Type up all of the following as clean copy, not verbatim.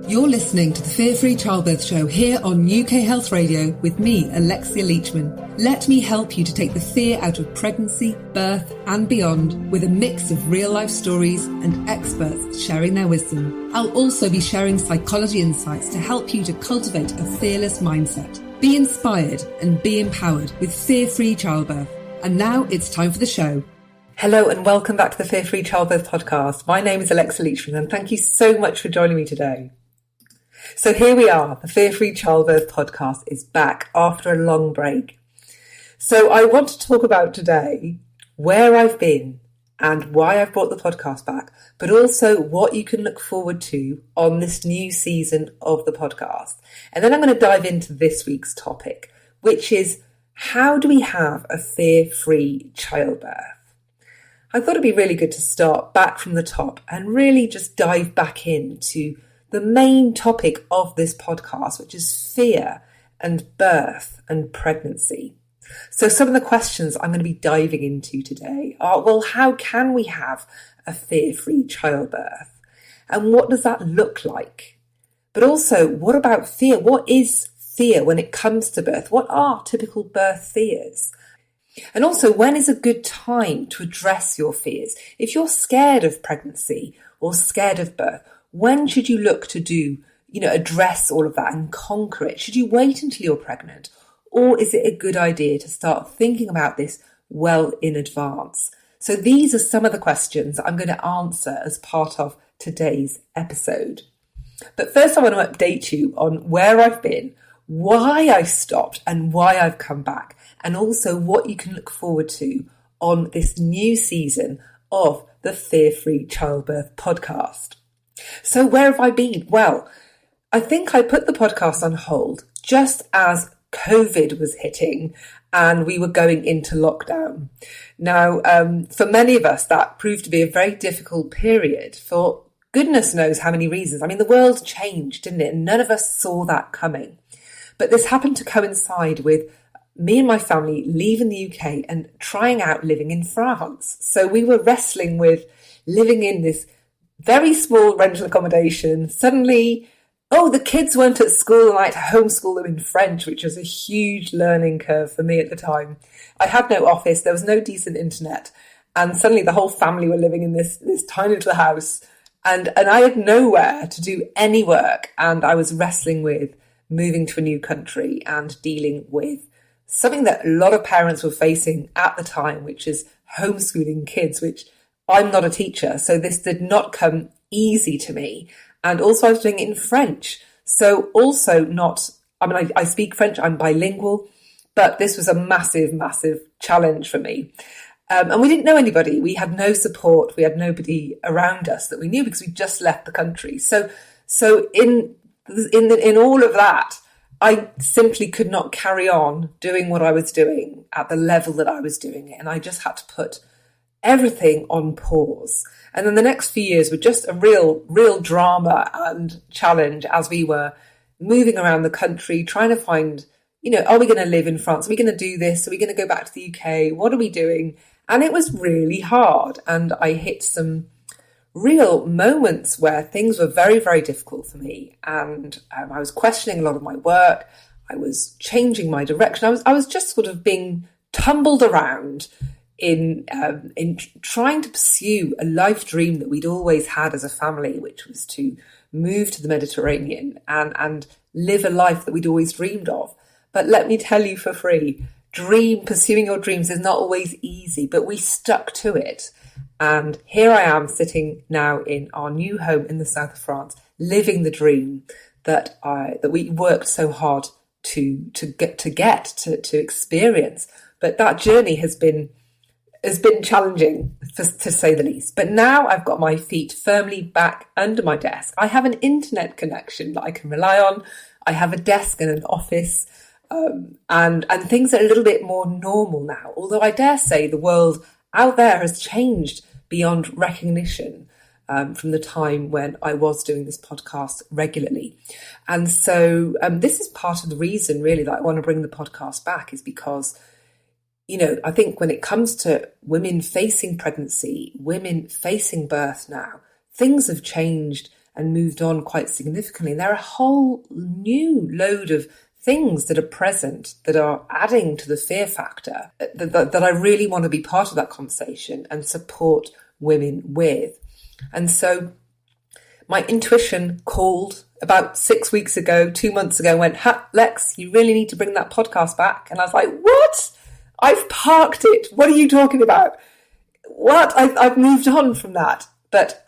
You're listening to the Fear-Free Childbirth Show here on UK Health Radio with me, Alexia Leachman. Let me help you to take the fear out of pregnancy, birth and beyond with a mix of real-life stories and experts sharing their wisdom. I'll also be sharing psychology insights to help you to cultivate a fearless mindset. Be inspired and be empowered with Fear-Free Childbirth. And now it's time for the show. Hello and welcome back to the Fear-Free Childbirth podcast. My name is Alexia Leachman and thank you so much for joining me today. So here we are, the Fear-Free Childbirth podcast is back after a long break. So I want to talk about today where I've been and why I've brought the podcast back, but also what you can look forward to on this new season of the podcast. And then I'm going to dive into this week's topic, which is how do we have a fear-free childbirth? I thought it'd be really good to start back from the top and really just dive back into the main topic of this podcast, which is fear and birth and pregnancy. So some of the questions I'm going to be diving into today are, well, how can we have a fear-free childbirth? And what does that look like? But also, what about fear? What is fear when it comes to birth? What are typical birth fears? And also, when is a good time to address your fears? If you're scared of pregnancy or scared of birth, when should you look to address all of that and conquer it? Should you wait until you're pregnant? Or is it a good idea to start thinking about this well in advance? So these are some of the questions I'm going to answer as part of today's episode. But first I want to update you on where I've been, why I stopped and why I've come back, and also what you can look forward to on this new season of the Fear-Free Childbirth podcast. So where have I been? Well, I think I put the podcast on hold just as COVID was hitting and we were going into lockdown. Now, for many of us, that proved to be a very difficult period for goodness knows how many reasons. I mean, the world changed, didn't it? And none of us saw that coming. But this happened to coincide with me and my family leaving the UK and trying out living in France. So we were wrestling with living in this very small rental accommodation. Suddenly, the kids weren't at school and I had to homeschool them in French, which was a huge learning curve for me at the time. I had no office, there was no decent internet, and suddenly the whole family were living in this tiny little house, and I had nowhere to do any work, and I was wrestling with moving to a new country and dealing with something that a lot of parents were facing at the time, which is homeschooling kids, which I'm not a teacher, so this did not come easy to me. And also I was doing it in French. So also I speak French, I'm bilingual, but this was a massive, massive challenge for me. And we didn't know anybody. We had no support. We had nobody around us that we knew because we just left the country. So in all of that, I simply could not carry on doing what I was doing at the level that I was doing it. And I just had to put everything on pause. And then the next few years were just a real drama and challenge as we were moving around the country, trying to find, are we going to live in France? Are we going to do this? Are we going to go back to the UK? What are we doing? And it was really hard. And I hit some real moments where things were very, very difficult for me. And I was questioning a lot of my work. I was changing my direction. I was just sort of being tumbled around in trying to pursue a life dream that we'd always had as a family, which was to move to the Mediterranean and live a life that we'd always dreamed of. But let me tell you for free, pursuing your dreams is not always easy, but we stuck to it. And here I am sitting now in our new home in the south of France, living the dream that we worked so hard to experience. But that journey has been challenging, to say the least. But now I've got my feet firmly back under my desk. I have an internet connection that I can rely on. I have a desk and an office, and things are a little bit more normal now. Although I dare say the world out there has changed beyond recognition from the time when I was doing this podcast regularly. And so this is part of the reason really that I want to bring the podcast back, is because I think when it comes to women facing pregnancy, women facing birth now, things have changed and moved on quite significantly. And there are a whole new load of things that are present that are adding to the fear factor that I really want to be part of that conversation and support women with. And so my intuition called about 6 weeks ago, 2 months ago, went, Lex, you really need to bring that podcast back. And I was like, what? I've parked it. What are you talking about? What? I've moved on from that. But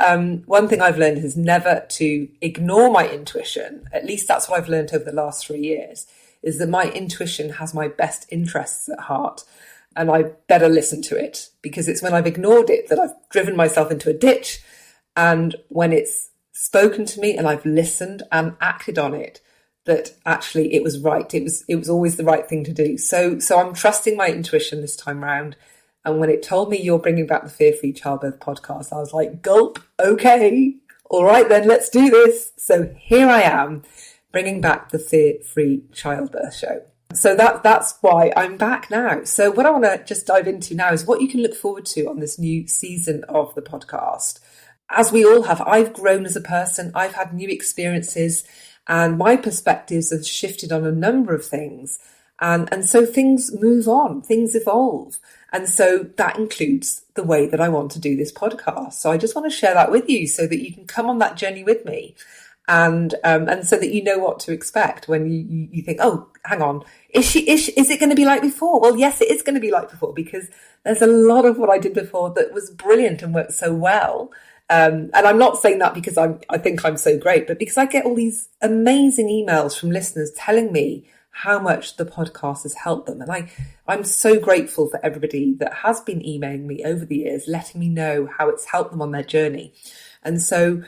one thing I've learned is never to ignore my intuition. At least that's what I've learned over the last 3 years, is that my intuition has my best interests at heart. And I better listen to it, because it's when I've ignored it that I've driven myself into a ditch. And when it's spoken to me and I've listened and acted on it, that actually it was right. It was always the right thing to do. So I'm trusting my intuition this time round. And when it told me you're bringing back the Fear-Free Childbirth podcast, I was like, gulp, okay, all right then, let's do this. So here I am, bringing back the Fear-Free Childbirth show. So that's why I'm back now. So what I want to just dive into now is what you can look forward to on this new season of the podcast. As we all have, I've grown as a person, I've had new experiences, and my perspectives have shifted on a number of things. And so things move on, things evolve. And so that includes the way that I want to do this podcast. So I just want to share that with you so that you can come on that journey with me. And so that you know what to expect when you think, oh, hang on, is it going to be like before? Well, yes, it is going to be like before, because there's a lot of what I did before that was brilliant and worked so well. And I'm not saying that because I think I'm so great, but because I get all these amazing emails from listeners telling me how much the podcast has helped them. And I'm so grateful for everybody that has been emailing me over the years, letting me know how it's helped them on their journey. And so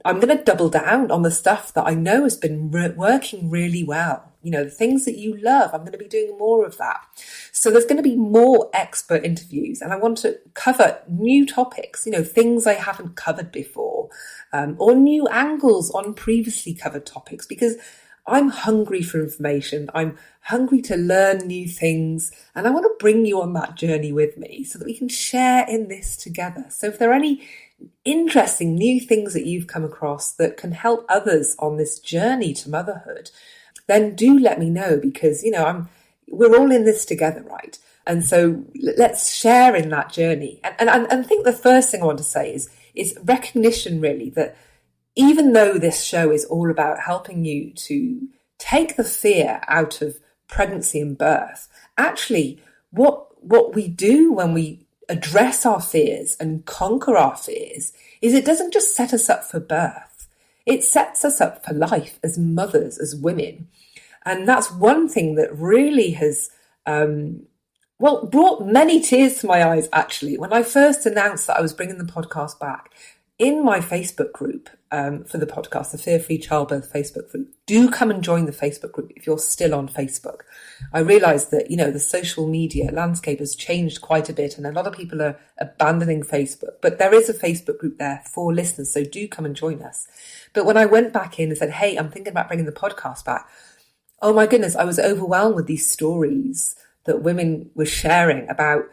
I'm going to double down on the stuff that I know has been working really well. You know, the things that you love, I'm going to be doing more of that. So there's going to be more expert interviews, and I want to cover new topics, you know, things I haven't covered before, or new angles on previously covered topics, because I'm hungry for information. I'm hungry to learn new things, and I want to bring you on that journey with me so that we can share in this together. So if there are any interesting new things that you've come across that can help others on this journey to motherhood, then do let me know, because, you know, we're all in this together, right? And so let's share in that journey. And I think the first thing I want to say is recognition, really, that even though this show is all about helping you to take the fear out of pregnancy and birth, actually what we do when we address our fears and conquer our fears is it doesn't just set us up for birth. It sets us up for life as mothers, as women. And that's one thing that really has, brought many tears to my eyes, actually. When I first announced that I was bringing the podcast back, in my Facebook group for the podcast, the Fear-Free Childbirth Facebook group, do come and join the Facebook group if you're still on Facebook. I realise that, you know, the social media landscape has changed quite a bit, and a lot of people are abandoning Facebook. But there is a Facebook group there for listeners, so do come and join us. But when I went back in and said, hey, I'm thinking about bringing the podcast back, oh my goodness, I was overwhelmed with these stories that women were sharing about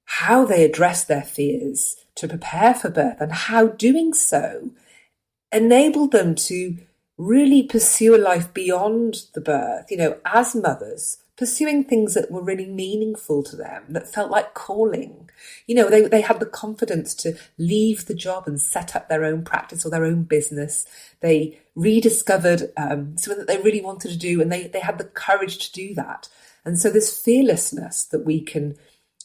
how they addressed their fears to prepare for birth, and how doing so enabled them to really pursue a life beyond the birth, you know, as mothers, pursuing things that were really meaningful to them, that felt like calling. You know, they had the confidence to leave the job and set up their own practice or their own business. They rediscovered something that they really wanted to do, and they had the courage to do that. And so this fearlessness that we can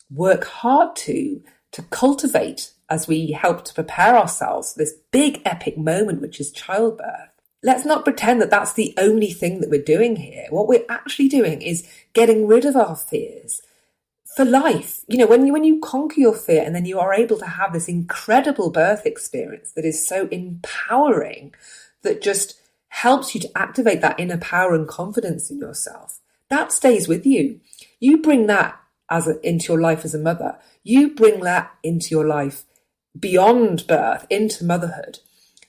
work hard to cultivate as we help to prepare ourselves for this big epic moment, which is childbirth. Let's not pretend that that's the only thing that we're doing here. What we're actually doing is getting rid of our fears for life. You know, when you conquer your fear, and then you are able to have this incredible birth experience that is so empowering, that just helps you to activate that inner power and confidence in yourself, that stays with you. You bring that into your life as a mother. You bring that into your life beyond birth, into motherhood.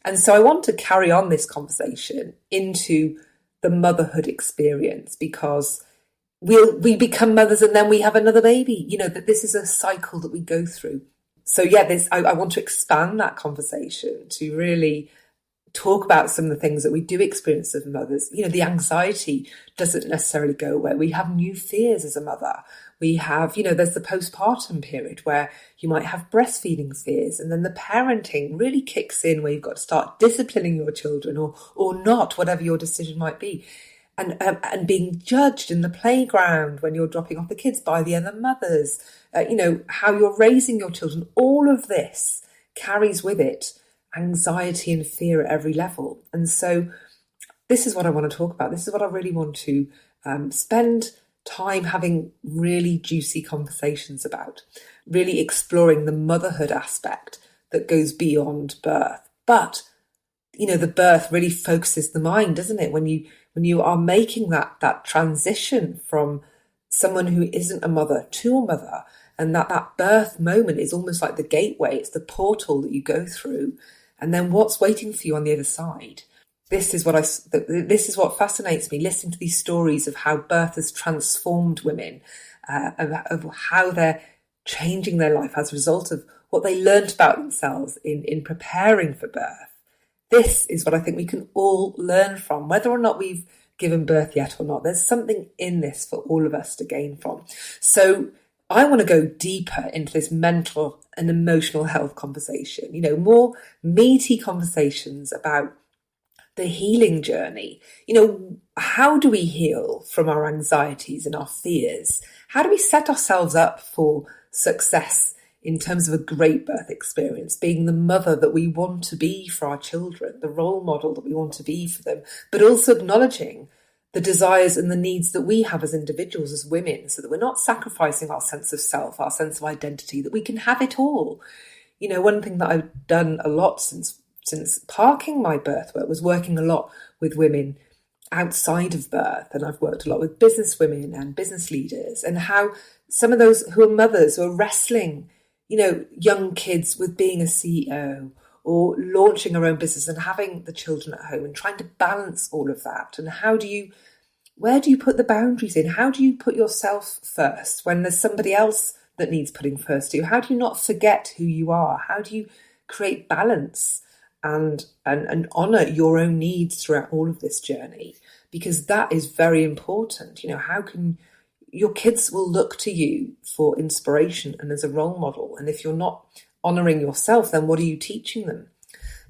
And so I want to carry on this conversation into the motherhood experience, because we become mothers and then we have another baby. You know, that this is a cycle that we go through. So yeah, I want to expand that conversation to really talk about some of the things that we do experience as mothers. The anxiety doesn't necessarily go away. We have new fears as a mother. We have, there's the postpartum period where you might have breastfeeding fears, and then the parenting really kicks in where you've got to start disciplining your children or not, whatever your decision might be. And being judged in the playground when you're dropping off the kids by the other mothers, how you're raising your children, all of this carries with it anxiety and fear at every level. And so this is what I want to talk about. This is what I really want to spend time having really juicy conversations about, really exploring the motherhood aspect that goes beyond birth. But, the birth really focuses the mind, doesn't it? When you are making that transition from someone who isn't a mother to a mother, and that birth moment is almost like the gateway, it's the portal that you go through, and then what's waiting for you on the other side. This is what fascinates me, listening to these stories of how birth has transformed women, of how they're changing their life as a result of what they learned about themselves in preparing for birth. This is what I think we can all learn from, whether or not we've given birth yet or not. There's something in this for all of us to gain from. So I want to go deeper into this mental and emotional health conversation, more meaty conversations about the healing journey. How do we heal from our anxieties and our fears? How do we set ourselves up for success in terms of a great birth experience, being the mother that we want to be for our children, the role model that we want to be for them, but also acknowledging the desires and the needs that we have as individuals, as women, so that we're not sacrificing our sense of self, our sense of identity, that we can have it all. One thing that I've done a lot since parking my birth work was working a lot with women outside of birth. And I've worked a lot with business women and business leaders, and how some of those who are mothers who are wrestling, young kids with being a CEO or launching our own business and having the children at home and trying to balance all of that. And where do you put the boundaries in? How do you put yourself first when there's somebody else that needs putting first to you? How do you not forget who you are? How do you create balance and honour your own needs throughout all of this journey? Because that is very important. How can your kids will look to you for inspiration and as a role model. And if you're not honouring yourself, then what are you teaching them?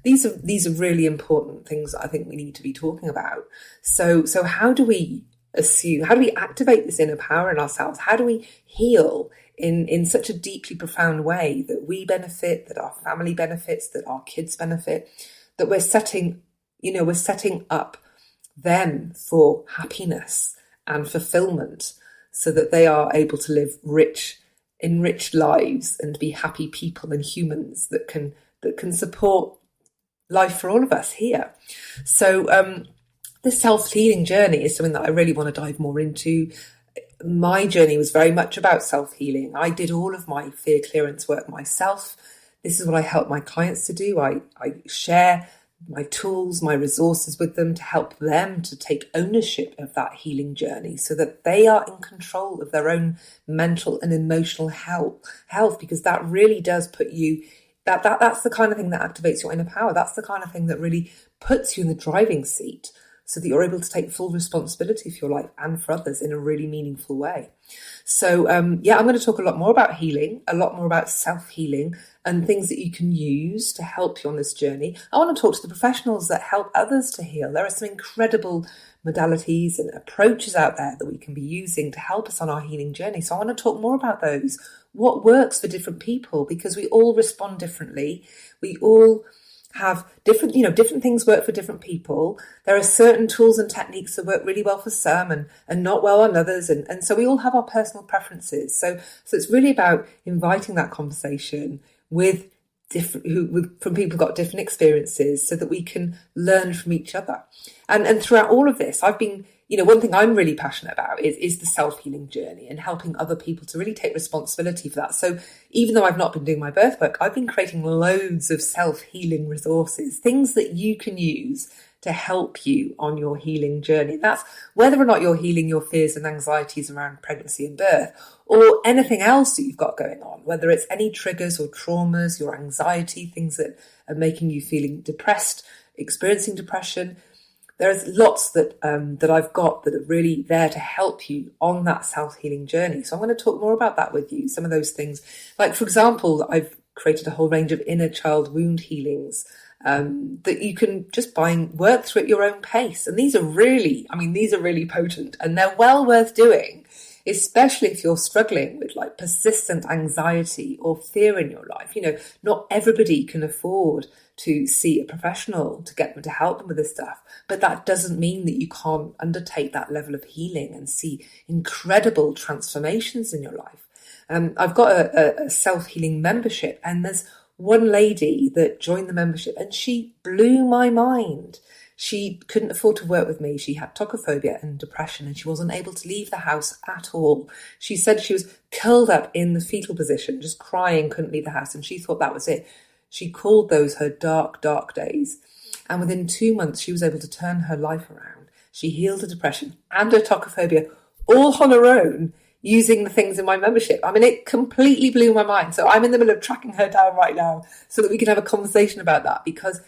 These are really important things that I think we need to be talking about. So how do we activate this inner power in ourselves? How do we heal in such a deeply profound way that we benefit, that our family benefits, that our kids benefit, that we're setting up them for happiness and fulfillment, so that they are able to live enriched lives and be happy people and humans that can support life for all of us here. So the self-healing journey is something that I really want to dive more into. My journey was very much about self-healing. I did all of my fear clearance work myself. This is what I help my clients to do. I share my tools, my resources with them to help them to take ownership of that healing journey so that they are in control of their own mental and emotional health, because that really does put you, that's the kind of thing that activates your inner power. That's the kind of thing that really puts you in the driving seat so that you're able to take full responsibility for your life and for others in a really meaningful way. So, I'm going to talk a lot more about healing, a lot more about self-healing and things that you can use to help you on this journey. I want to talk to the professionals that help others to heal. There are some incredible modalities and approaches out there that we can be using to help us on our healing journey. So I want to talk more about those, what works for different people, because we all respond differently. We all have different things work for different people. There are certain tools and techniques that work really well for some and not well on others. And so we all have our personal preferences. So it's really about inviting that conversation with from people who've got different experiences so that we can learn from each other. And throughout all of this, I've been, one thing I'm really passionate about is the self-healing journey and helping other people to really take responsibility for that. So even though I've not been doing my birth work, I've been creating loads of self-healing resources, things that you can use to help you on your healing journey. That's whether or not you're healing your fears and anxieties around pregnancy and birth, or anything else that you've got going on, whether it's any triggers or traumas, your anxiety, things that are making you feeling depressed experiencing depression. There's lots that I've got that are really there to help you on that self-healing journey. So I'm going to talk more about that with you. Some of those things, like for example, I've created a whole range of inner child wound healings that you can just buy and work through at your own pace. And these are really potent, and they're well worth doing, especially if you're struggling with like persistent anxiety or fear in your life. You know, not everybody can afford to see a professional to get them to help them with this stuff, but that doesn't mean that you can't undertake that level of healing and see incredible transformations in your life. I've got a self-healing membership, and there's one lady that joined the membership and she blew my mind. She couldn't afford to work with me. She had tocophobia and depression, and she wasn't able to leave the house at all. She said she was curled up in the fetal position, just crying, couldn't leave the house, and she thought that was it. She called those her dark, dark days. And within 2 months, she was able to turn her life around. She healed her depression and her tocophobia all on her own, using the things in my membership. I mean, it completely blew my mind. So I'm in the middle of tracking her down right now so that we can have a conversation about that, because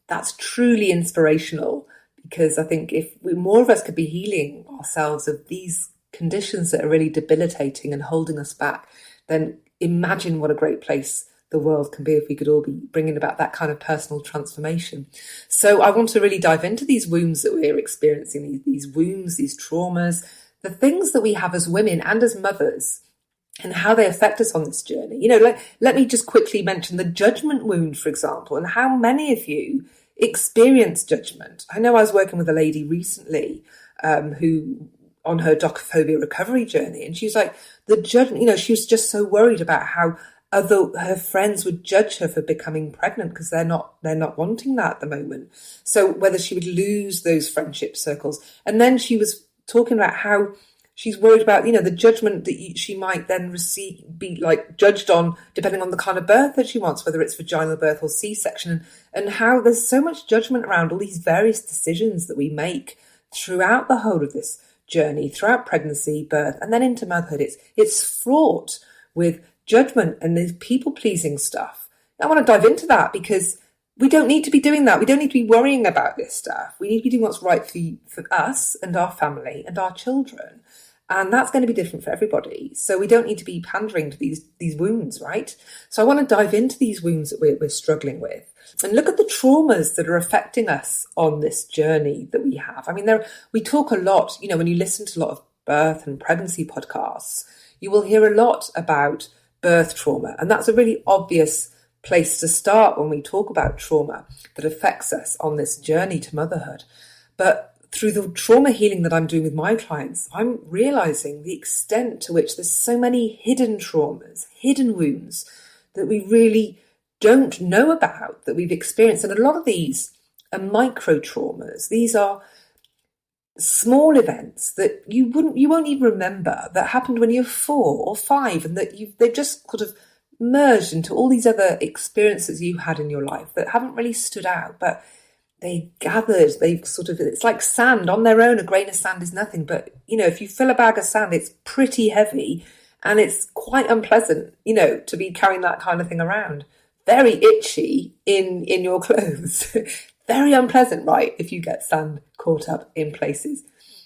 that's truly inspirational. Because I think if more of us could be healing ourselves of these conditions that are really debilitating and holding us back, then imagine what a great place the world can be if we could all be bringing about that kind of personal transformation. So I want to really dive into these wounds that we're experiencing, these wounds, these traumas, the things that we have as women and as mothers, and how they affect us on this journey. You know, let me just quickly mention the judgment wound, for example, and how many of you experience judgment. I know I was working with a lady recently who on her docophobia recovery journey, and she's like, the judgment, you know, she was just so worried about how her friends would judge her for becoming pregnant because they're not wanting that at the moment. So whether she would lose those friendship circles. And then she was talking about how she's worried about, you know, the judgment that she might then be like judged on depending on the kind of birth that she wants, whether it's vaginal birth or C-section, and how there's so much judgment around all these various decisions that we make throughout the whole of this journey, throughout pregnancy, birth, and then into motherhood. It's fraught with judgment and there's people-pleasing stuff. I want to dive into that because we don't need to be doing that. We don't need to be worrying about this stuff. We need to be doing what's right for us and our family and our children. And that's going to be different for everybody. So we don't need to be pandering to these wounds, right? So I want to dive into these wounds that we're struggling with and look at the traumas that are affecting us on this journey that we have. I mean, we talk a lot, you know, when you listen to a lot of birth and pregnancy podcasts, you will hear a lot about birth trauma. And that's a really obvious place to start when we talk about trauma that affects us on this journey to motherhood. But through the trauma healing that I'm doing with my clients, I'm realizing the extent to which there's so many hidden traumas, hidden wounds that we really don't know about, that we've experienced. And a lot of these are micro traumas. These are small events that you won't even remember, that happened when you're 4 or 5, and that they've just sort of merged into all these other experiences you had in your life that haven't really stood out, but it's like sand on their own. A grain of sand is nothing, but you know, if you fill a bag of sand, it's pretty heavy and it's quite unpleasant, you know, to be carrying that kind of thing around. Very itchy in your clothes. Very unpleasant, right, if you get sand caught up in places.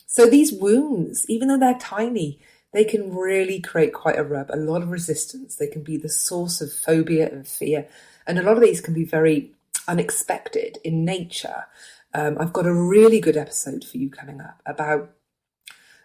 So these wounds, even though they're tiny, they can really create quite a rub, a lot of resistance. They can be the source of phobia and fear. And a lot of these can be very unexpected in nature. I've got a really good episode for you coming up about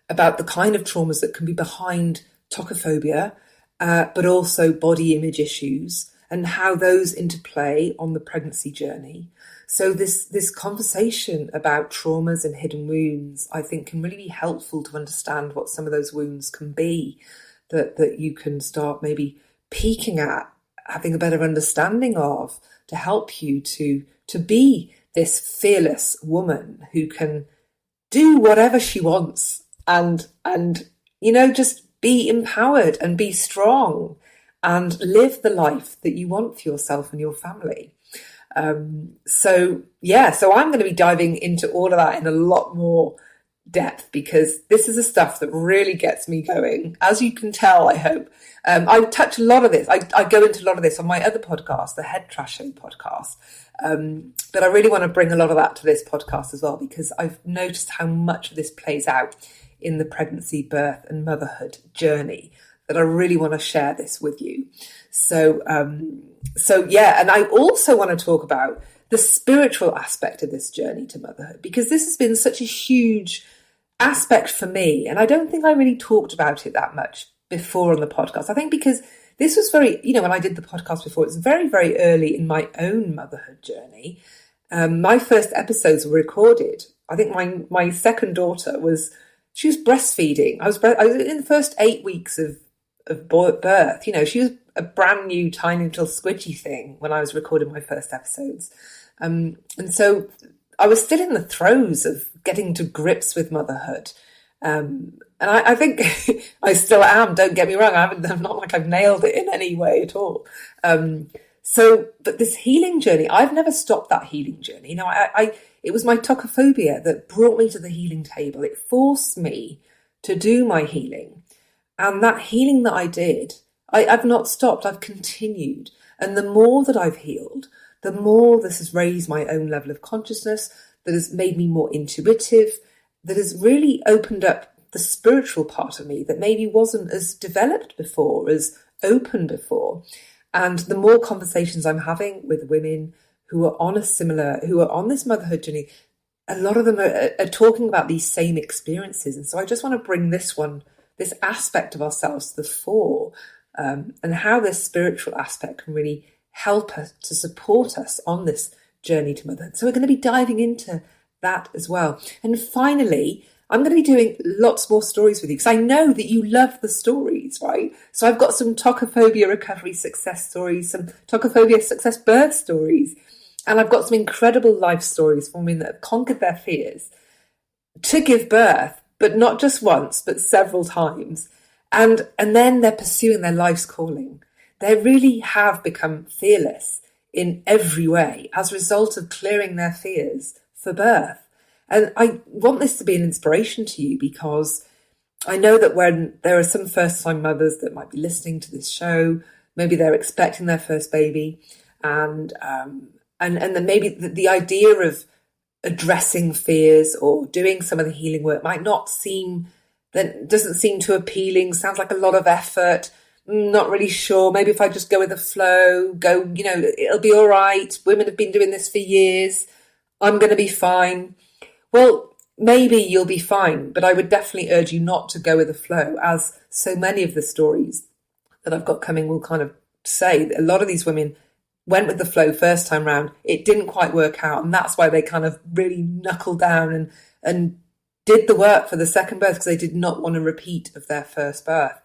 the kind of traumas that can be behind tocophobia, but also body image issues, and how those interplay on the pregnancy journey. So this conversation about traumas and hidden wounds, I think, can really be helpful to understand what some of those wounds can be, that you can start maybe peeking at, having a better understanding of, to help you to be this fearless woman who can do whatever she wants and you know, just be empowered and be strong and live the life that you want for yourself and your family. So I'm going to be diving into all of that in a lot more depth, because this is the stuff that really gets me going. As you can tell, I hope. I touch a lot of this. I go into a lot of this on my other podcast, the Head Trash Show podcast. But I really want to bring a lot of that to this podcast as well, because I've noticed how much of this plays out in the pregnancy, birth and motherhood journey, that I really want to share this with you. So yeah, and I also want to talk about the spiritual aspect of this journey to motherhood, because this has been such a huge aspect for me. And I don't think I really talked about it that much before on the podcast. I think because this was very, when I did the podcast before, it was very, very early in my own motherhood journey. My first episodes were recorded. I think my second daughter she was breastfeeding. I was in the first 8 weeks of birth. She was a brand new, tiny little squidgy thing when I was recording my first episodes. And so I was still in the throes of getting to grips with motherhood. And I think I still am, don't get me wrong. I'm not like I've nailed it in any way at all. But this healing journey, I've never stopped that healing journey. It was my tocophobia that brought me to the healing table. It forced me to do my healing. And that healing that I did, I've not stopped. I've continued. And the more that I've healed, the more this has raised my own level of consciousness, that has made me more intuitive, that has really opened up the spiritual part of me that maybe wasn't as developed before, as open before. And the more conversations I'm having with women who are on this motherhood journey, a lot of them are talking about these same experiences. And so I just want to bring this aspect of ourselves to the fore, and how this spiritual aspect can really help us to support us on this journey to motherhood. So we're going to be diving into that as well. And finally, I'm going to be doing lots more stories with you, because I know that you love the stories, right? So I've got some tocophobia recovery success stories, some tocophobia success birth stories, and I've got some incredible life stories from women that have conquered their fears to give birth, but not just once, but several times. And then they're pursuing their life's calling. They really have become fearless in every way as a result of clearing their fears for birth. And I want this to be an inspiration to you, because I know that when there are some first-time mothers that might be listening to this show, maybe they're expecting their first baby, and then maybe the idea of addressing fears or doing some of the healing work doesn't seem too appealing. Sounds like a lot of effort. Not really sure. Maybe if I just go with the flow, it'll be all right. Women have been doing this for years. I'm going to be fine. Well, maybe you'll be fine, but I would definitely urge you not to go with the flow, as so many of the stories that I've got coming will kind of say that a lot of these women went with the flow first time round. It didn't quite work out, and that's why they kind of really knuckled down and did the work for the second birth, because they did not want a repeat of their first birth.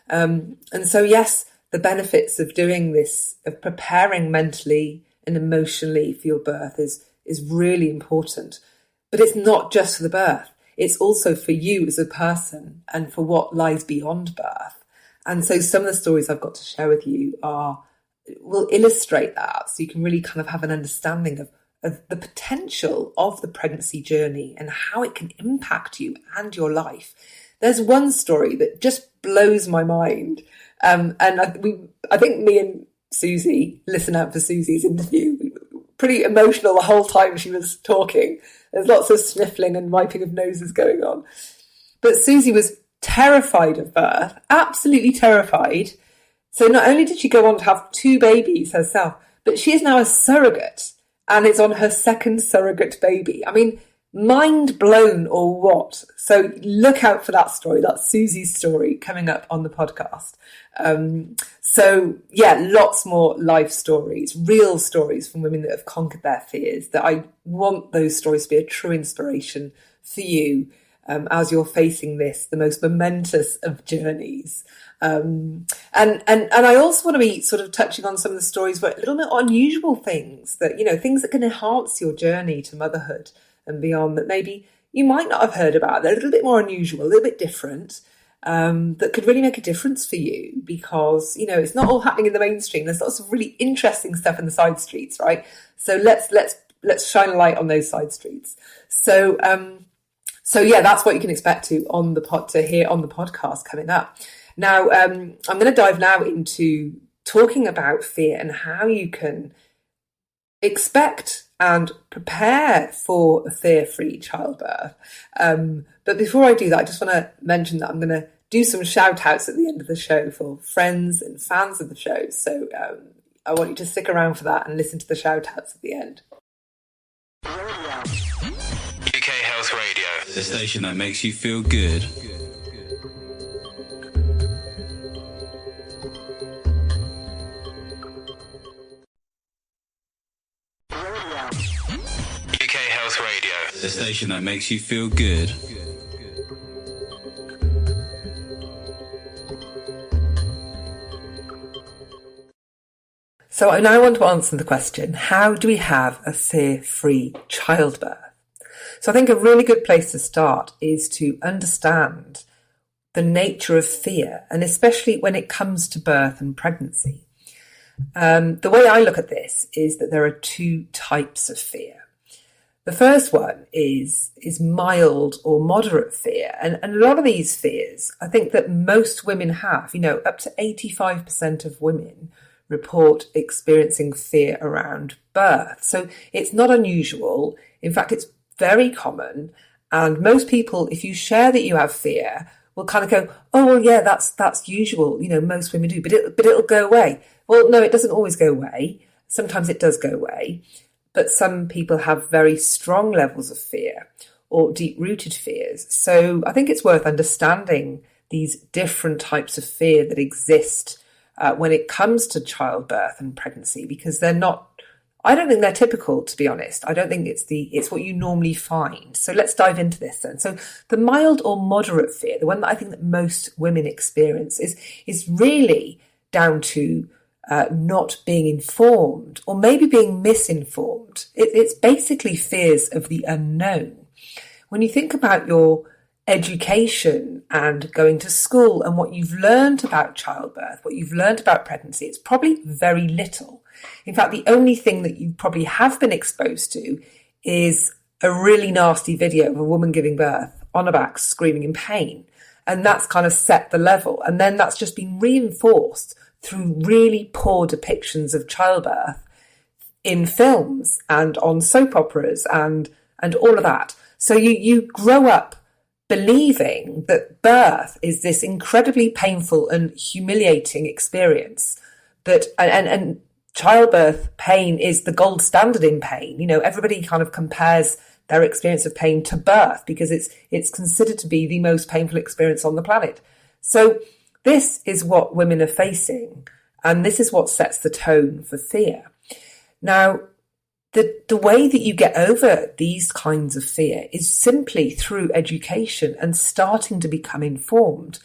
And so, yes, the benefits of doing this, of preparing mentally and emotionally for your birth is really important. But it's not just for the birth. It's also for you as a person and for what lies beyond birth. And so some of the stories I've got to share with you will illustrate that, so you can really kind of have an understanding of the potential of the pregnancy journey and how it can impact you and your life. There's one story that just blows my mind. And I think me and Susie, listen out for Susie's interview, we were pretty emotional the whole time she was talking. There's lots of sniffling and wiping of noses going on. But Susie was terrified of birth, absolutely terrified. So not only did she go on to have 2 babies herself, but she is now a surrogate and is on her second surrogate baby. I mean, mind blown or what? So look out for that story. That's Susie's story coming up on the podcast. So yeah, lots more life stories, real stories from women that have conquered their fears, that I want those stories to be a true inspiration for you as you're facing this, the most momentous of journeys. And I also want to be sort of touching on some of the stories where a little bit unusual things that, things that can enhance your journey to motherhood and beyond, that maybe you might not have heard about. They're a little bit more unusual, a little bit different, that could really make a difference for you, because, it's not all happening in the mainstream. There's lots of really interesting stuff in the side streets, right? So let's shine a light on those side streets. So yeah, that's what you can expect to hear on the podcast coming up. Now, I'm going to dive now into talking about fear and how you can expect and prepare for a fear-free childbirth. But before I do that, I just want to mention that I'm going to do some shout outs at the end of the show for friends and fans of the show. So I want you to stick around for that and listen to the shout outs at the end. UK Health Radio, the station that makes you feel good. UK Health Radio, the station that makes you feel good. So now I want to answer the question, how do we have a fear-free childbirth? So I think a really good place to start is to understand the nature of fear, and especially when it comes to birth and pregnancy. The way I look at this is that there are two types of fear. The first one is mild or moderate fear. And a lot of these fears, I think that most women have, up to 85% of women report experiencing fear around birth. So it's not unusual. In fact, it's very common. And most people, if you share that you have fear, will kind of go, oh, well, yeah, that's usual. Most women do, but it'll go away. Well, no, it doesn't always go away. Sometimes it does go away. But some people have very strong levels of fear or deep-rooted fears. So I think it's worth understanding these different types of fear that exist when it comes to childbirth and pregnancy, because they're not, I don't think they're typical, to be honest. I don't think it's what you normally find. So let's dive into this then. So the mild or moderate fear, the one that I think that most women experience is really down to not being informed or maybe being misinformed. It's basically fears of the unknown. When you think about your education and going to school and what you've learned about childbirth, what you've learned about pregnancy, it's probably very little. In fact, the only thing that you probably have been exposed to is a really nasty video of a woman giving birth on her back, screaming in pain. And that's kind of set the level. And then that's just been reinforced through really poor depictions of childbirth in films and on soap operas and all of that. So you grow up believing that birth is this incredibly painful and humiliating experience, that and childbirth pain is the gold standard in pain. Everybody kind of compares their experience of pain to birth because it's considered to be the most painful experience on the planet. So this is what women are facing, and this is what sets the tone for fear. Now, the way that you get over these kinds of fear is simply through education and starting to become informed.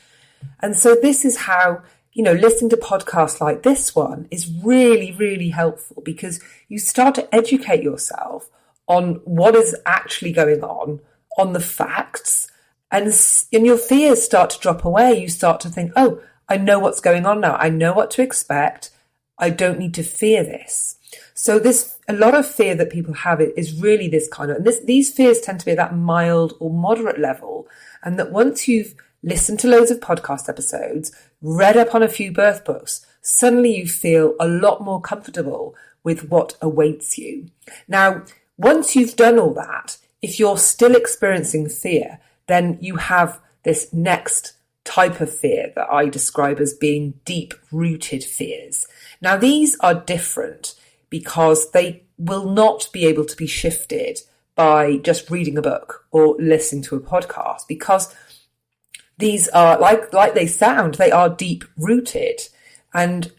And so this is how, listening to podcasts like this one is really, really helpful, because you start to educate yourself on what is actually going on the facts, and your fears start to drop away. You start to think, oh, I know what's going on now. I know what to expect. I don't need to fear this. So a lot of fear that people have is really this kind of, and these fears tend to be at that mild or moderate level. And that once you've listened to loads of podcast episodes, read up on a few birth books, suddenly you feel a lot more comfortable with what awaits you. Now, once you've done all that, if you're still experiencing fear, then you have this next type of fear that I describe as being deep-rooted fears. Now, these are different because they will not be able to be shifted by just reading a book or listening to a podcast, because these are, like they sound, they are deep-rooted. And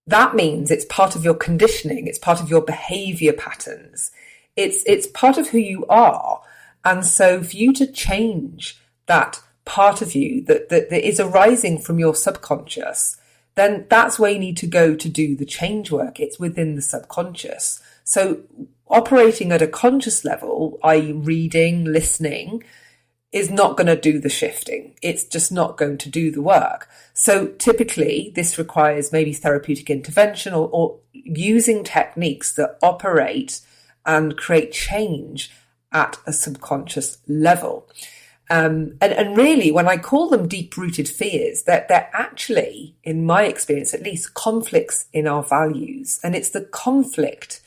that means it's part of your conditioning, it's part of your behaviour patterns, it's part of who you are. And so for you to change that part of you that is arising from your subconscious, then that's where you need to go to do the change work. It's within the subconscious. So operating at a conscious level, i.e. reading, listening, is not going to do the shifting. It's just not going to do the work. So typically this requires maybe therapeutic intervention or using techniques that operate and create change at a subconscious level. And really, when I call them deep-rooted fears, they're actually, in my experience at least, conflicts in our values. And it's the conflict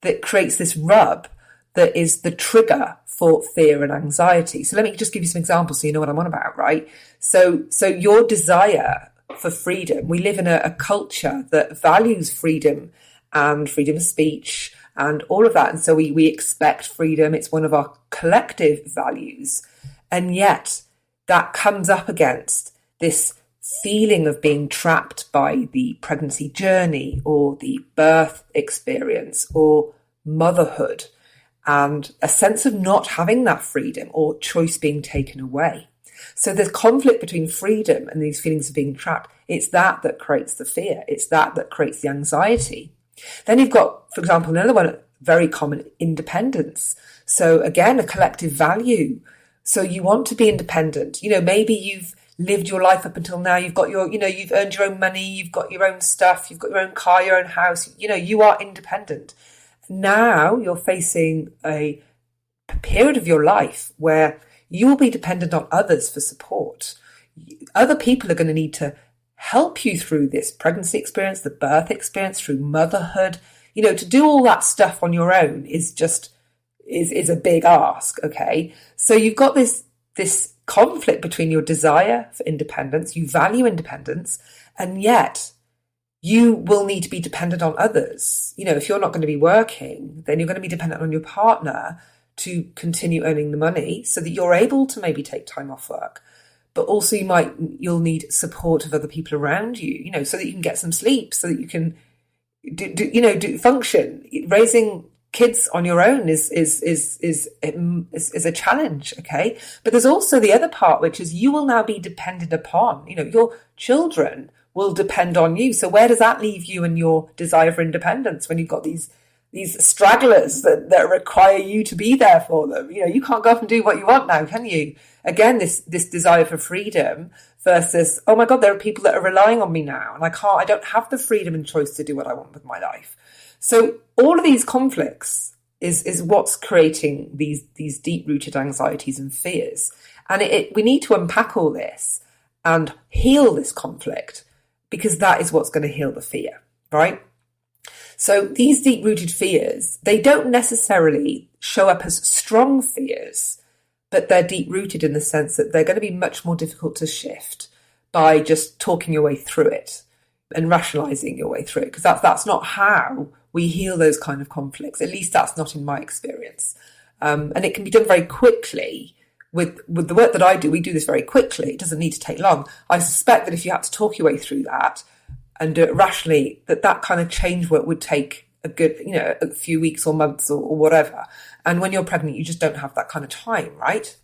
that creates this rub that is the trigger for fear and anxiety. So let me just give you some examples so you know what I'm on about, right? So your desire for freedom, we live in a culture that values freedom and freedom of speech and all of that. And so we expect freedom. It's one of our collective values. And yet that comes up against this feeling of being trapped by the pregnancy journey or the birth experience or motherhood, and a sense of not having that freedom or choice being taken away. So there's conflict between freedom and these feelings of being trapped. It's that creates the fear. It's that creates the anxiety. Then you've got, for example, another one, very common, independence. So again, a collective value. So you want to be independent. Maybe you've lived your life up until now. You've got you've earned your own money. You've got your own stuff. You've got your own car, your own house. You are independent. Now you're facing a period of your life where you will be dependent on others for support. Other people are going to need to help you through this pregnancy experience, the birth experience, through motherhood. To do all that stuff on your own is a big ask. Okay. So you've got this conflict between your desire for independence, you value independence, and yet you will need to be dependent on others. If you're not going to be working, then you're going to be dependent on your partner to continue earning the money so that you're able to maybe take time off work. But also you'll need support of other people around you, so that you can get some sleep, so that you can do function. Raising kids on your own is a challenge, okay? But there's also the other part, which is you will now be dependent upon, your children will depend on you. So where does that leave you and your desire for independence when you've got these stragglers that require you to be there for them? You can't go off and do what you want now, can you? Again, this desire for freedom versus, oh my God, there are people that are relying on me now and I don't have the freedom and choice to do what I want with my life. So all of these conflicts is what's creating these deep-rooted anxieties and fears. And we need to unpack all this and heal this conflict, because that is what's going to heal the fear, right? So these deep-rooted fears, they don't necessarily show up as strong fears, but they're deep-rooted in the sense that they're going to be much more difficult to shift by just talking your way through it and rationalising your way through it, because that's not how we heal those kind of conflicts. At least that's not in my experience. And it can be done very quickly. With the work that I do, we do this very quickly. It doesn't need to take long. I suspect that if you had to talk your way through that and do it rationally, that kind of change work would take a good, a few weeks or months or whatever. And when you're pregnant, you just don't have that kind of time, right?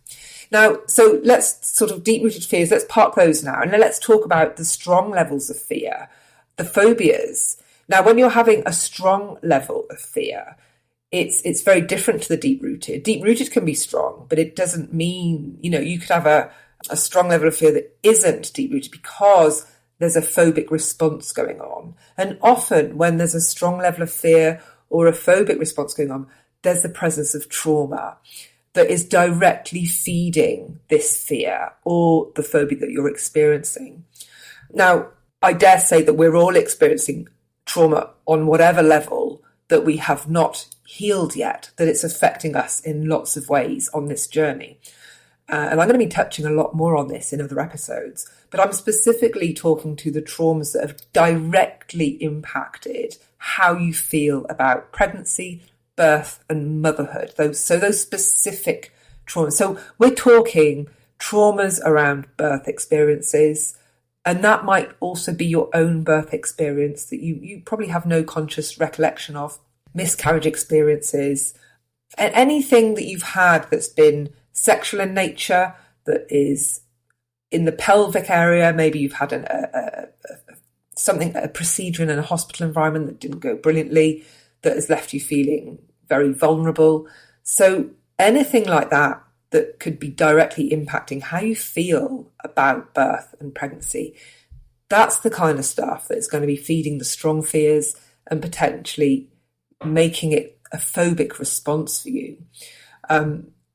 Now, so let's sort of deep-rooted fears, let's park those now. And then let's talk about the strong levels of fear, the phobias. Now, when you're having a strong level of fear, it's very different to the deep-rooted. Deep-rooted can be strong, but it doesn't mean, you could have a strong level of fear that isn't deep-rooted because there's a phobic response going on. And often when there's a strong level of fear or a phobic response going on, there's the presence of trauma that is directly feeding this fear or the phobia that you're experiencing. Now, I dare say that we're all experiencing trauma on whatever level that we have not healed yet, that it's affecting us in lots of ways on this journey. And I'm going to be touching a lot more on this in other episodes, but I'm specifically talking to the traumas that have directly impacted how you feel about pregnancy, birth and motherhood. Those specific traumas. So we're talking traumas around birth experiences, and that might also be your own birth experience that you probably have no conscious recollection of, miscarriage experiences, and anything that you've had that's been sexual in nature, that is in the pelvic area. Maybe you've had a procedure in a hospital environment that didn't go brilliantly, that has left you feeling very vulnerable. So anything like that could be directly impacting how you feel about birth and pregnancy, that's the kind of stuff that's going to be feeding the strong fears and potentially making it a phobic response for you.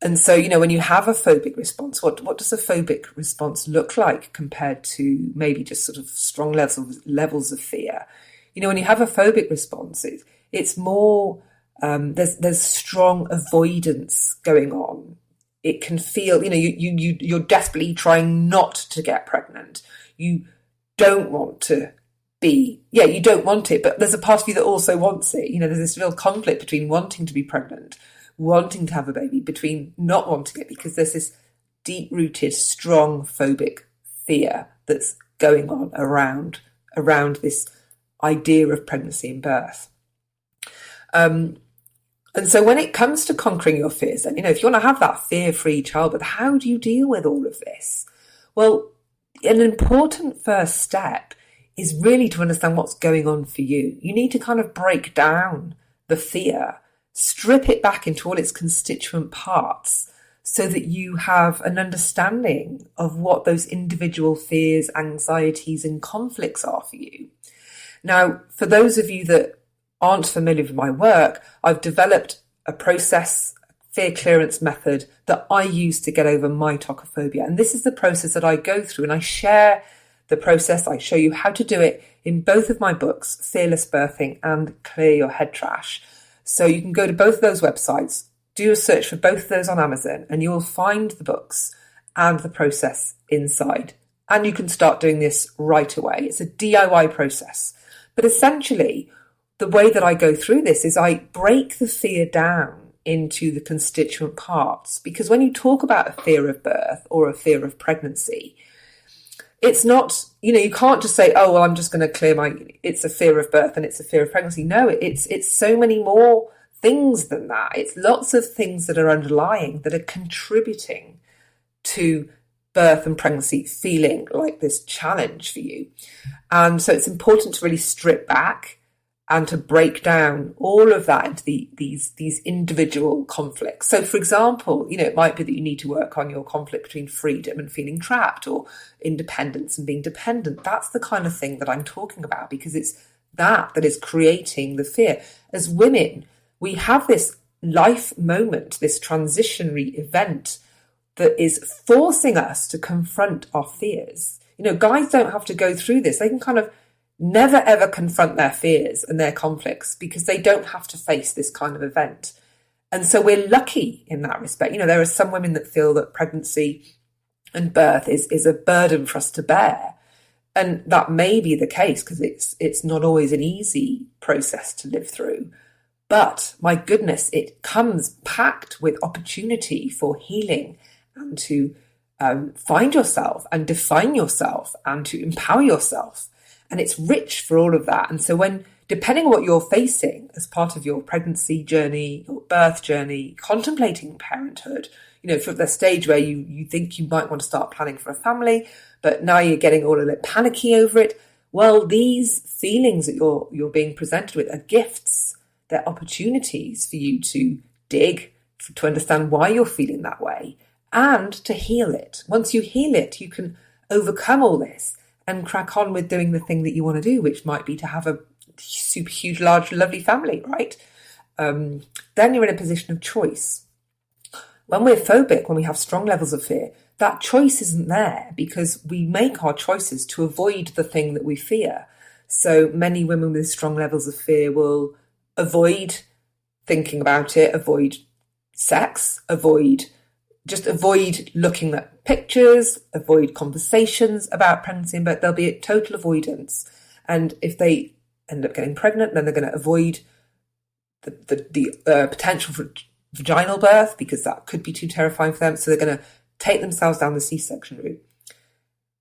And so, when you have a phobic response, what does a phobic response look like compared to maybe just sort of strong levels of fear? When you have a phobic response, it's more There's strong avoidance going on. It can feel, you're desperately trying not to get pregnant. You don't want to you don't want it, but there's a part of you that also wants it. There's this real conflict between wanting to be pregnant, wanting to have a baby, between not wanting it, because there's this deep-rooted, strong phobic fear that's going on around this idea of pregnancy and birth. And so when it comes to conquering your fears, then, if you want to have that fear-free childbirth, how do you deal with all of this? Well, an important first step is really to understand what's going on for you. You need to kind of break down the fear, strip it back into all its constituent parts so that you have an understanding of what those individual fears, anxieties, and conflicts are for you. Now, for those of you that aren't familiar with my work, I've developed a process, fear clearance method that I use to get over my tocophobia. And this is the process that I go through, and I share the process. I show you how to do it in both of my books, Fearless Birthing and Clear Your Head Trash. So you can go to both of those websites, do a search for both of those on Amazon, and you will find the books and the process inside. And you can start doing this right away. It's a DIY process. But essentially, the way that I go through this is I break the fear down into the constituent parts. Because when you talk about a fear of birth or a fear of pregnancy, it's not, you can't just say, oh, well, I'm just going to clear it's a fear of birth and it's a fear of pregnancy. No, it's so many more things than that. It's lots of things that are underlying that are contributing to birth and pregnancy feeling like this challenge for you. And so it's important to really strip back and to break down all of that into these individual conflicts. So, for example, it might be that you need to work on your conflict between freedom and feeling trapped, or independence and being dependent. That's the kind of thing that I'm talking about, because it's that is creating the fear. As women, we have this life moment, this transitionary event that is forcing us to confront our fears. Guys don't have to go through this. They can kind of never ever confront their fears and their conflicts because they don't have to face this kind of event. And so we're lucky in that respect. There are some women that feel that pregnancy and birth is a burden for us to bear. And that may be the case because it's not always an easy process to live through. But my goodness, it comes packed with opportunity for healing and to find yourself and define yourself and to empower yourself. And it's rich for all of that. And so depending on what you're facing as part of your pregnancy journey, your birth journey, contemplating parenthood, from the stage where you think you might want to start planning for a family, but now you're getting all a bit panicky over it. Well, these feelings that you're being presented with are gifts. They're opportunities for you to dig, to understand why you're feeling that way, and to heal it. Once you heal it, you can overcome all this and crack on with doing the thing that you want to do, which might be to have a super huge, large, lovely family, right? Then you're in a position of choice. When we're phobic, when we have strong levels of fear, that choice isn't there because we make our choices to avoid the thing that we fear. So many women with strong levels of fear will avoid thinking about it, avoid sex, avoid looking at pictures, avoid conversations about pregnancy and birth. There'll be a total avoidance. And if they end up getting pregnant, then they're going to avoid the potential for vaginal birth because that could be too terrifying for them. So they're going to take themselves down the C-section route.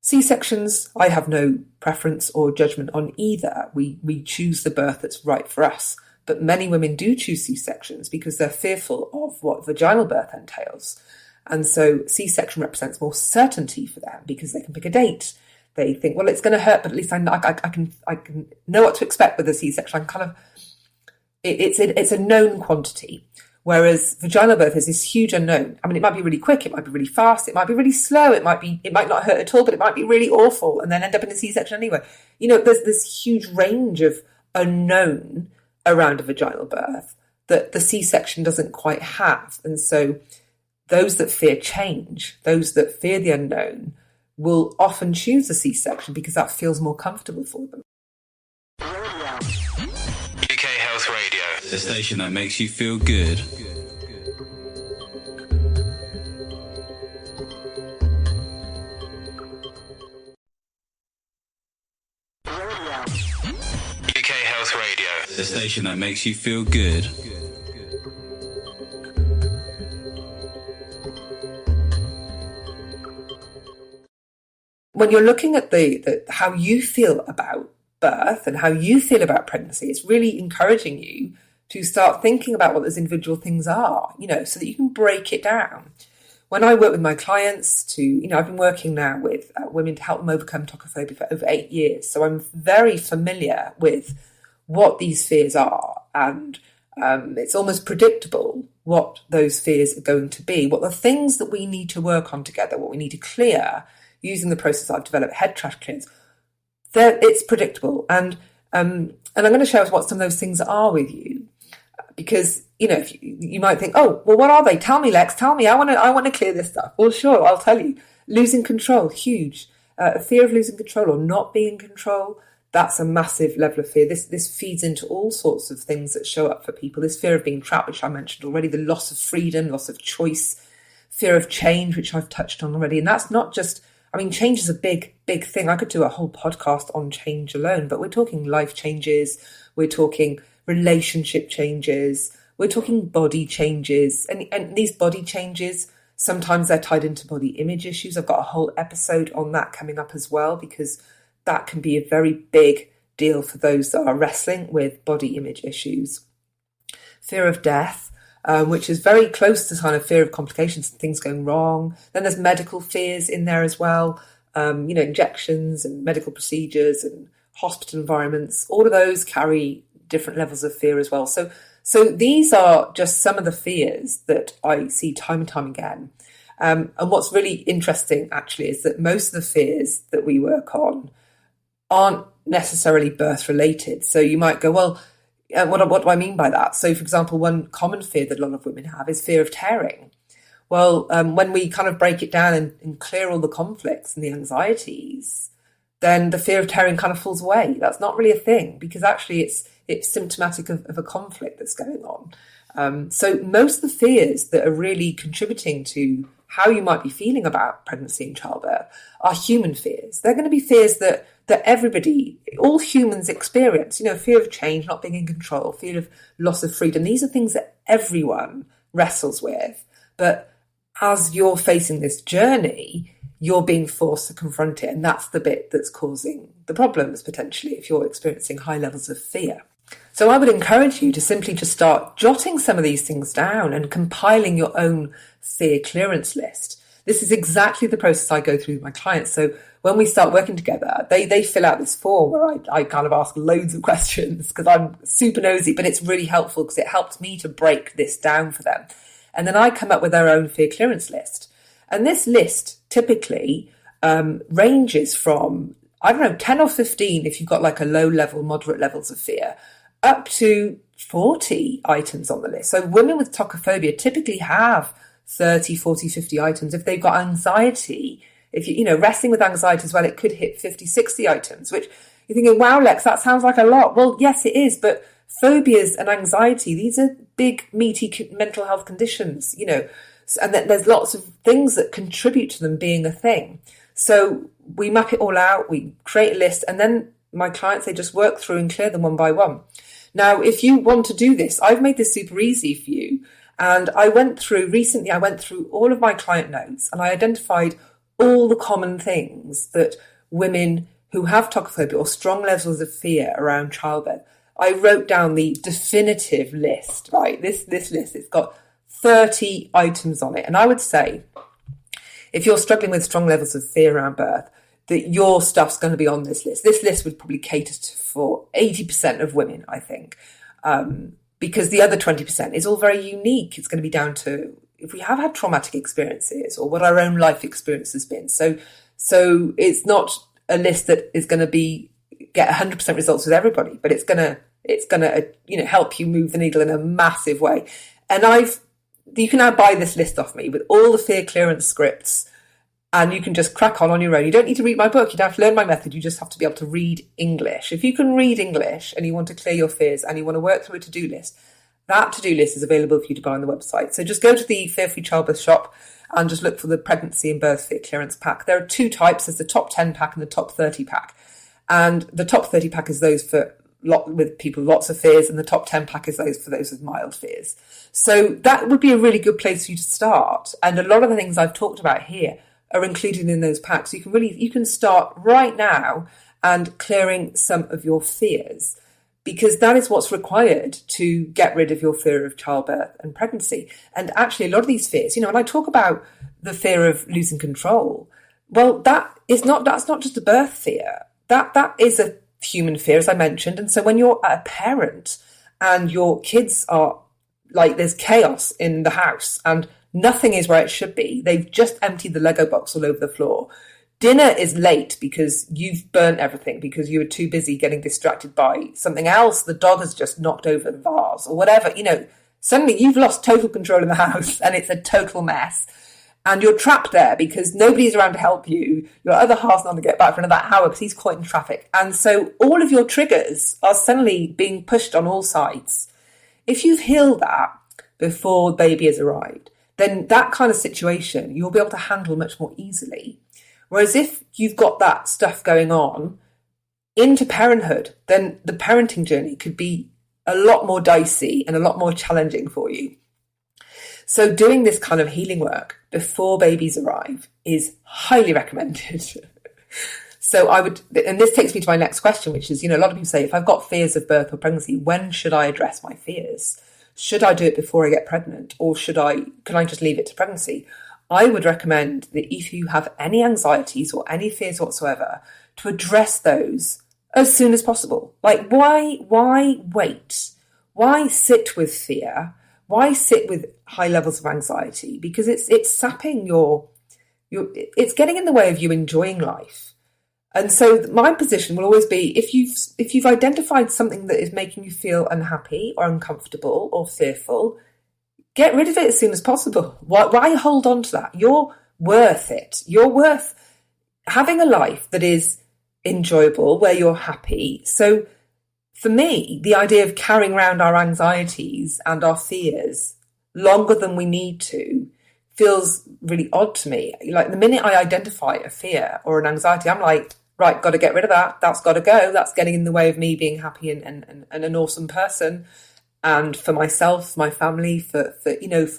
C-sections, I have no preference or judgment on either. We choose the birth that's right for us. But many women do choose C-sections because they're fearful of what vaginal birth entails. And so C-section represents more certainty for them because they can pick a date. They think, well, it's going to hurt, but at least I can know what to expect with a C-section. It's a known quantity. Whereas vaginal birth is this huge unknown. I mean, it might be really quick, it might be really fast, it might be really slow, it might not hurt at all, but it might be really awful and then end up in a C-section anyway. There's this huge range of unknown around a vaginal birth that the C-section doesn't quite have. And so those that fear change, those that fear the unknown, will often choose a C-section because that feels more comfortable for them. UK Health Radio, The station that makes you feel good. UK Health Radio. The station that makes you feel good. When you're looking at the how you feel about birth and how you feel about pregnancy, it's really encouraging you to start thinking about what those individual things are, so that you can break it down. When I work with my clients I've been working now with women to help them overcome tocophobia for over 8 years. So I'm very familiar with what these fears are, and it's almost predictable what those fears are going to be, what the things that we need to work on together, what we need to clear using the process I've developed, head trash clearance. It's predictable. And I'm going to share what some of those things are with you, because, if you might think, oh, well, what are they? Tell me, Lex, tell me. I want to clear this stuff. Well, sure, I'll tell you. Losing control, huge. A fear of losing control or not being in control, that's a massive level of fear. This feeds into all sorts of things that show up for people. This fear of being trapped, which I mentioned already, the loss of freedom, loss of choice, fear of change, which I've touched on already. And that's not just, change is a big, big thing. I could do a whole podcast on change alone, but we're talking life changes, we're talking relationship changes, we're talking body changes. And these body changes, sometimes they're tied into body image issues. I've got a whole episode on that coming up as well, because that can be a very big deal for those that are wrestling with body image issues. Fear of death, which is very close to kind of fear of complications and things going wrong. Then there's medical fears in there as well, injections and medical procedures and hospital environments. All of those carry different levels of fear as well. So these are just some of the fears that I see time and time again. And what's really interesting, actually, is that most of the fears that we work on aren't necessarily birth related. So you might go, well, what do I mean by that? So, for example, one common fear that a lot of women have is fear of tearing. Well, when we kind of break it down and clear all the conflicts and the anxieties, then the fear of tearing kind of falls away. That's not really a thing, because actually it's symptomatic of a conflict that's going on. So most of the fears that are really contributing to how you might be feeling about pregnancy and childbirth are human fears. They're going to be fears that everybody, all humans experience, fear of change, not being in control, fear of loss of freedom. These are things that everyone wrestles with. But as you're facing this journey, you're being forced to confront it. And that's the bit that's causing the problems, potentially, if you're experiencing high levels of fear. So I would encourage you to simply just start jotting some of these things down and compiling your own fear clearance list. This is exactly the process I go through with my clients. So when we start working together, they fill out this form where I kind of ask loads of questions because I'm super nosy, but it's really helpful because it helps me to break this down for them. And then I come up with their own fear clearance list. And this list typically ranges from, 10 or 15 if you've got like a low level, moderate levels of fear, up to 40 items on the list. So women with tocophobia typically have 30, 40, 50 items. If they've got anxiety, if wrestling with anxiety as well, it could hit 50, 60 items, which you're thinking, wow, Lex, that sounds like a lot. Well, yes, it is. But phobias and anxiety, these are big, meaty mental health conditions, and there's lots of things that contribute to them being a thing. So we map it all out, we create a list, and then my clients, they just work through and clear them one by one. Now, if you want to do this, I've made this super easy for you. And I went through all of my client notes and I identified all the common things that women who have tocophobia or strong levels of fear around childbirth, I wrote down the definitive list, right? This list, it's got 30 items on it. And I would say, if you're struggling with strong levels of fear around birth, that your stuff's going to be on this list. This list would probably cater for 80% of women, I think, because the other 20% is all very unique. It's going to be down to if we have had traumatic experiences or what our own life experience has been. So it's not a list that is going to get 100% results with everybody, but it's going to help you move the needle in a massive way. And you can now buy this list off me with all the fear clearance scripts. And you can just crack on your own. You don't need to read my book. You don't have to learn my method. You just have to be able to read English. If you can read English and you want to clear your fears and you want to work through a to-do list, That to-do list is available for you to buy on the website. So just go to the Fear-Free Childbirth shop and just look for the pregnancy and birth fear clearance pack. There are two types. There's the top 10 pack and the top 30 pack. And the top 30 pack is those with people with lots of fears, and the top 10 pack is those for those with mild fears. So that would be a really good place for you to start. And a lot of the things I've talked about here are included in those packs. You can start right now and clearing some of your fears, because that is what's required to get rid of your fear of childbirth and pregnancy. And actually, a lot of these fears, when I talk about the fear of losing control, well, that's not just a birth fear. That is a human fear, as I mentioned. And so when you're a parent and your kids are like, there's chaos in the house and nothing is where it should be. They've just emptied the Lego box all over the floor. Dinner is late because you've burnt everything because you were too busy getting distracted by something else. The dog has just knocked over the vase or whatever. Suddenly you've lost total control in the house and it's a total mess. And you're trapped there because nobody's around to help you. Your other half's not going to get back for another hour because he's caught in traffic. And so all of your triggers are suddenly being pushed on all sides. If you've healed that before baby has arrived, then that kind of situation you'll be able to handle much more easily. Whereas if you've got that stuff going on into parenthood, then the parenting journey could be a lot more dicey and a lot more challenging for you. So doing this kind of healing work before babies arrive is highly recommended. So and this takes me to my next question, which is, a lot of people say, if I've got fears of birth or pregnancy, when should I address my fears? Should I do it before I get pregnant, or can I just leave it to pregnancy? I would recommend that if you have any anxieties or any fears whatsoever, to address those as soon as possible. Like, why wait? Why sit with fear? Why sit with high levels of anxiety? Because it's sapping it's getting in the way of you enjoying life. And so my position will always be, if you've identified something that is making you feel unhappy or uncomfortable or fearful, get rid of it as soon as possible. Why hold on to that? You're worth it. You're worth having a life that is enjoyable, where you're happy. So for me, the idea of carrying around our anxieties and our fears longer than we need to feels really odd to me. Like, the minute I identify a fear or an anxiety, I'm like, right, got to get rid of that. That's got to go. That's getting in the way of me being happy and an awesome person. And for myself, my family, for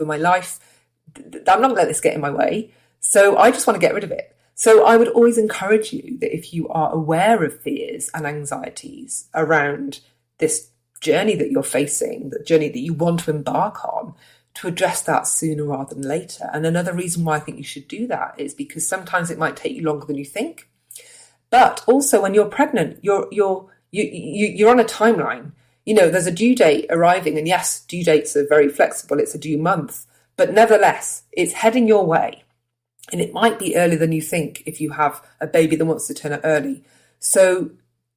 my life, I'm not going to let this get in my way. So I just want to get rid of it. So I would always encourage you that if you are aware of fears and anxieties around this journey that you're facing, the journey that you want to embark on, to address that sooner rather than later. And another reason why I think you should do that is because sometimes it might take you longer than you think. But also when you're pregnant, you're on a timeline. There's a due date arriving, and yes, due dates are very flexible. It's a due month, but nevertheless, it's heading your way. And it might be earlier than you think if you have a baby that wants to turn up early. So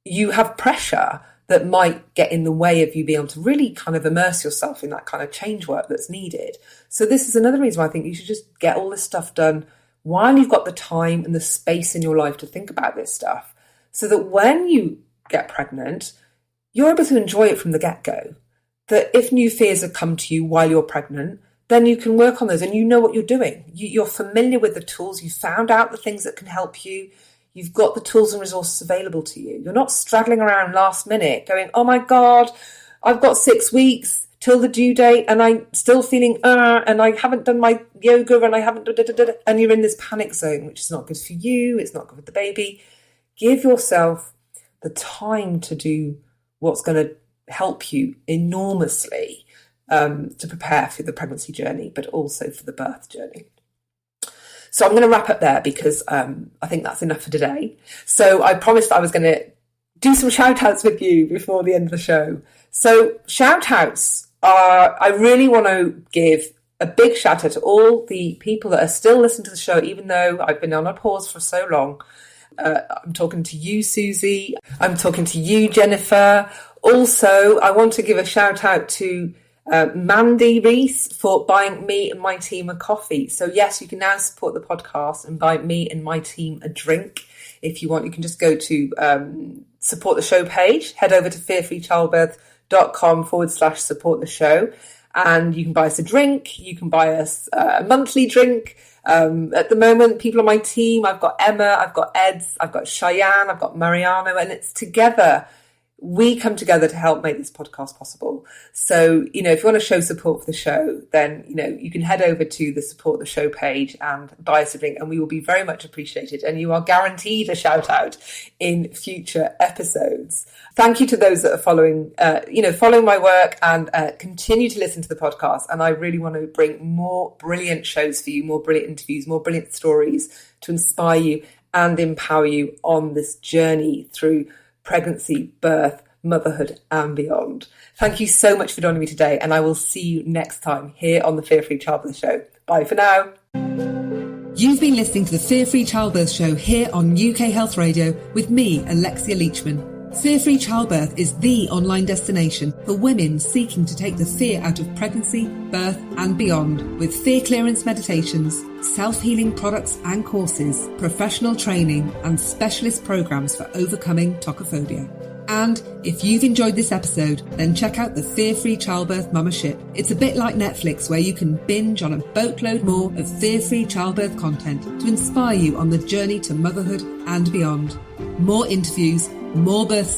you have pressure that might get in the way of you being able to really kind of immerse yourself in that kind of change work that's needed. So this is another reason why I think you should just get all this stuff done while you've got the time and the space in your life to think about this stuff, so that when you get pregnant, you're able to enjoy it from the get-go. That if new fears have come to you while you're pregnant, then you can work on those and you know what you're doing. You're familiar with the tools. You've found out the things that can help you. You've got the tools and resources available to you. You're not straddling around last minute going, oh my God, I've got 6 weeks till the due date and I'm still feeling, and I haven't done my yoga and I haven't, and you're in this panic zone, which is not good for you. It's not good for the baby. Give yourself the time to do what's going to help you enormously to prepare for the pregnancy journey, but also for the birth journey. So I'm going to wrap up there because I think that's enough for today. So I promised I was going to do some shout outs with you before the end of the show. So shout outs are, I really want to give a big shout out to all the people that are still listening to the show, even though I've been on a pause for so long. I'm talking to you, Susie. I'm talking to you, Jennifer. Also, I want to give a shout out to Mandy Reese for buying me and my team a coffee. So yes, you can now support the podcast and buy me and my team a drink. If you want, you can just go to support the show page, head over to fearfreechildbirth.com fearfreechildbirth.com/support the show. And you can buy us a drink. You can buy us a monthly drink. At the moment, people on my team, I've got Emma, I've got Eds, I've got Cheyenne, I've got Mariano, and it's together. We come together to help make this podcast possible. So, if you want to show support for the show, then, you can head over to the Support the Show page and buy us a drink, and we will be very much appreciated. And you are guaranteed a shout out in future episodes. Thank you to those that are following my work and continue to listen to the podcast. And I really want to bring more brilliant shows for you, more brilliant interviews, more brilliant stories to inspire you and empower you on this journey through pregnancy, birth, motherhood, and beyond. Thank you so much for joining me today, and I will see you next time here on the Fear Free Childbirth Show. Bye for now. You've been listening to the Fear Free Childbirth Show here on UK Health Radio with me, Alexia Leachman. Fear Free Childbirth is the online destination for women seeking to take the fear out of pregnancy, birth and beyond, with fear clearance meditations, self-healing products and courses, professional training and specialist programs for overcoming tocophobia. And if you've enjoyed this episode, then check out the Fear Free Childbirth Mummership. It's a bit like Netflix, where you can binge on a boatload more of fear-free childbirth content to inspire you on the journey to motherhood and beyond. More interviews, more births